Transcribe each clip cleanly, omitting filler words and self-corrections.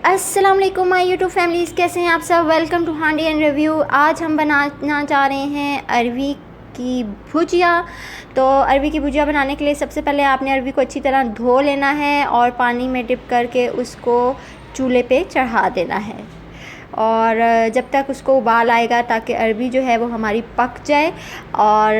अस्सलाम वालेकुम my YouTube families, कैसे हैं आप सब। वेलकम टू हांडी एंड रिव्यू। आज हम बनाना चाह रहे हैं अरवी की भुजिया। तो अरवी की भुजिया बनाने के लिए सबसे पहले आपने अरवी को अच्छी तरह धो लेना है और पानी में डिप करके उसको चूल्हे पे चढ़ा देना है और जब तक उसको उबाल आएगा ताकि अरवी जो है वो हमारी पक जाए। और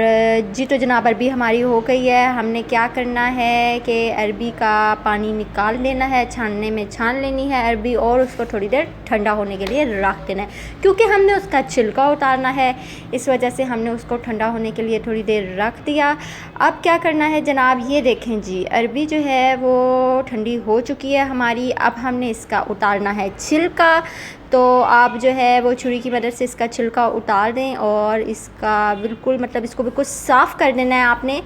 जी तो जनाब अरवी हमारी हो गई है। हमने क्या करना है कि अरवी का पानी निकाल लेना है, छानने में छान लेनी है अरवी और उसको थोड़ी देर ठंडा होने के लिए रख देना है, क्योंकि हमने उसका छिलका उतारना है। इस वजह से हमने उसको ठंडा होने के लिए थोड़ी देर रख दिया। अब क्या करना है जनाब, ये देखें जी अरवी जो है वो ठंडी हो चुकी है हमारी। अब हमने इसका उतारना है छिलका। तो आप जो है वो छुरी की मदद से इसका छिलका उतार दें और इसका इसको बिल्कुल साफ़ कर देना है आपने।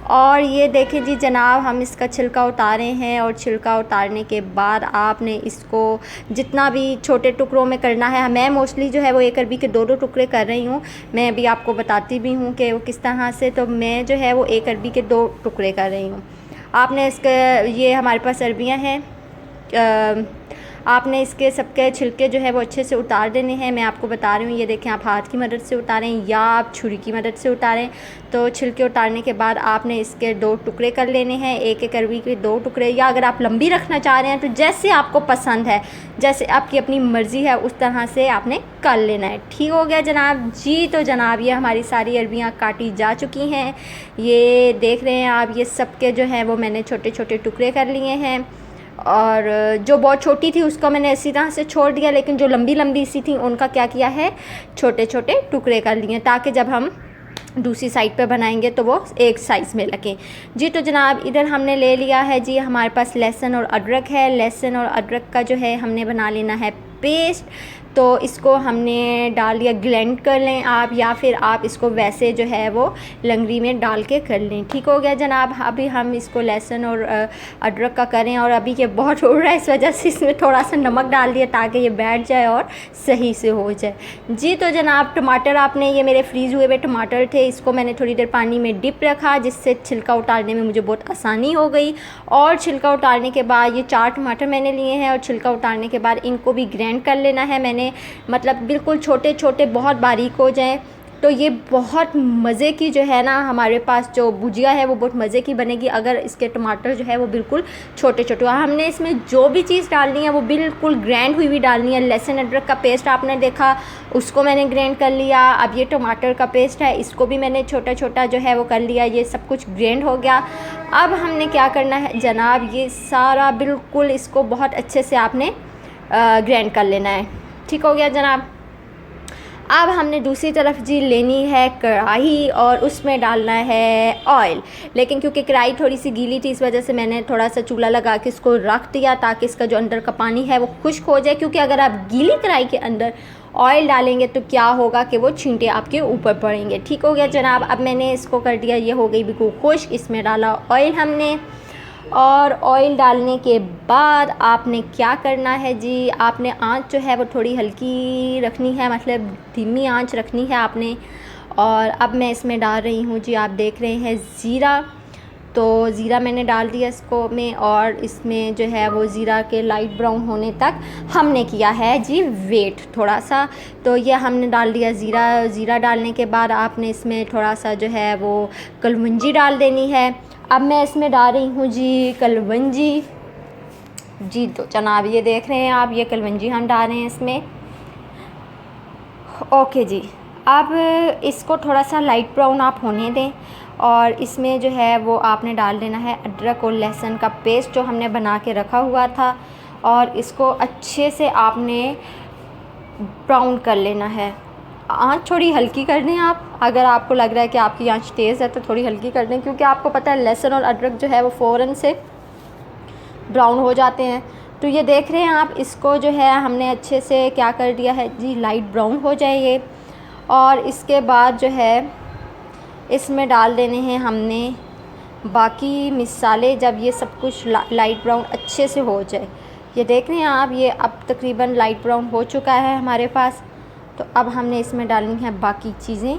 और ये देखें जी जनाब, हम इसका छिलका उतारे हैं और छिलका उतारने के बाद आपने इसको जितना भी छोटे टुकड़ों में करना है। मैं मोस्टली जो है वो एक अरवी के दो टुकड़े कर रही हूँ। मैं अभी आपको बताती भी हूँ कि वो किस तरह से। तो मैं जो है वो एक अरवी के दो टुकड़े कर रही हूँ। आपने इसके ये हमारे पास अरवियाँ हैं, आपने इसके सबके छिलके जो है वो अच्छे से उतार देने हैं। मैं आपको बता रही हूँ, ये देखें, आप हाथ की मदद से उतारें या आप छुरी की मदद से उतारें। तो छिलके उतारने के बाद आपने इसके दो टुकड़े कर लेने हैं, एक एक अरवी के दो टुकड़े, या अगर आप लंबी रखना चाह रहे हैं तो जैसे आपको पसंद है, जैसे आपकी अपनी मर्ज़ी है उस तरह से आपने कर लेना है। ठीक हो गया जनाब। जी तो जनाब ये हमारी सारी अरवियाँ काटी जा चुकी हैं। ये देख रहे हैं आप, ये सबके जो है वो मैंने छोटे छोटे टुकड़े कर लिए हैं और जो बहुत छोटी थी उसको मैंने इसी तरह से छोड़ दिया, लेकिन जो लंबी लंबी सी थी उनका क्या किया है, छोटे छोटे टुकड़े कर लिए ताकि जब हम दूसरी साइड पे बनाएंगे तो वो एक साइज़ में लगें। जी तो जनाब इधर हमने ले लिया है जी, हमारे पास लहसुन और अदरक है। लहसुन और अदरक का जो है हमने बना लेना है पेस्ट। तो इसको हमने डाल दिया, ग्लेंड कर लें आप, या फिर आप इसको वैसे जो है वो लंगड़ी में डाल के कर लें। ठीक हो गया जनाब। अभी हम इसको लहसुन और अदरक का करें और अभी ये बहुत उड़ रहा है, इस वजह से इसमें थोड़ा सा नमक डाल दिया ताकि ये बैठ जाए और सही से हो जाए। जी तो जनाब टमाटर, आपने ये मेरे फ्रीज़ हुए हुए टमाटर थे, इसको मैंने थोड़ी देर पानी में डिप रखा जिससे छिलका उतारने में मुझे बहुत आसानी हो गई। और छिलका उतारने के बाद ये 4 टमाटर मैंने लिए हैं और छिलका उतारने के बाद इनको भी ग्राइंड कर लेना है मैंने, मतलब बिल्कुल छोटे छोटे, बहुत बारीक हो जाएं। तो ये बहुत मज़े की जो है ना हमारे पास जो भुजिया है वो बहुत मज़े की बनेगी अगर इसके टमाटर जो है वो बिल्कुल छोटे छोटे। हमने इसमें जो भी चीज़ डालनी है वो बिल्कुल ग्राइंड हुई डालनी है। लहसुन अदरक का पेस्ट आपने देखा, उसको मैंने ग्राइंड कर लिया। अब ये टमाटर का पेस्ट है, इसको भी मैंने छोटा छोटा जो है वो कर लिया। ये सब कुछ ग्राइंड हो गया। अब हमने क्या करना है जनाब, ये सारा बिल्कुल इसको बहुत अच्छे से आपने ग्राइंड कर लेना है। ठीक हो गया जनाब। अब हमने दूसरी तरफ जी लेनी है कढ़ाई और उसमें डालना है ऑयल। लेकिन क्योंकि कढ़ाई थोड़ी सी गीली थी इस वजह से मैंने थोड़ा सा चूल्हा लगा के इसको रख दिया ताकि इसका जो अंदर का पानी है वो खुश्क हो जाए, क्योंकि अगर आप गीली कढ़ाई के अंदर ऑयल डालेंगे तो क्या होगा कि वो छींटे आपके ऊपर पड़ेंगे। ठीक हो गया जनाब। अब मैंने इसको कर दिया, ये हो गई बिल्कुल खुश्क। इसमें डाला ऑयल हमने, और ऑयल डालने के बाद आपने क्या करना है जी, आपने आंच जो है वो थोड़ी हल्की रखनी है, मतलब धीमी आंच रखनी है आपने। और अब मैं इसमें डाल रही हूँ जी, आप देख रहे हैं ज़ीरा। तो ज़ीरा मैंने डाल दिया इसको में, और इसमें जो है वो ज़ीरा के लाइट ब्राउन होने तक हमने किया है जी वेट थोड़ा सा। तो ये हमने डाल दिया ज़ीरा। ज़ीरा डालने के बाद आपने इसमें थोड़ा सा जो है वो कलवंजी डाल देनी है। अब मैं इसमें डाल रही हूँ जी कलवंजी। जी तो जनाब ये देख रहे हैं आप, ये कलवंजी हम डाल रहे हैं इसमें। ओके जी। अब इसको थोड़ा सा लाइट ब्राउन आप होने दें और इसमें जो है वो आपने डाल देना है अदरक और लहसुन का पेस्ट जो हमने बना के रखा हुआ था, और इसको अच्छे से आपने ब्राउन कर लेना है। आँच थोड़ी हल्की कर दें आप, अगर आपको लग रहा है कि आपकी आँच तेज़ है तो थोड़ी हल्की कर दें, क्योंकि आपको पता है लहसुन और अदरक जो है वो फ़ौरन से ब्राउन हो जाते हैं। तो ये देख रहे हैं आप, इसको जो है हमने अच्छे से क्या कर दिया है जी, लाइट ब्राउन हो जाए ये। और इसके बाद जो है इसमें डाल देने हैं हमने बाकी मिसाले, जब ये सब कुछ लाइट ब्राउन अच्छे से हो जाए। ये देख रहे हैं आप, ये अब तकरीबन लाइट ब्राउन हो चुका है हमारे पास। तो अब हमने इसमें डालनी है बाकी चीज़ें।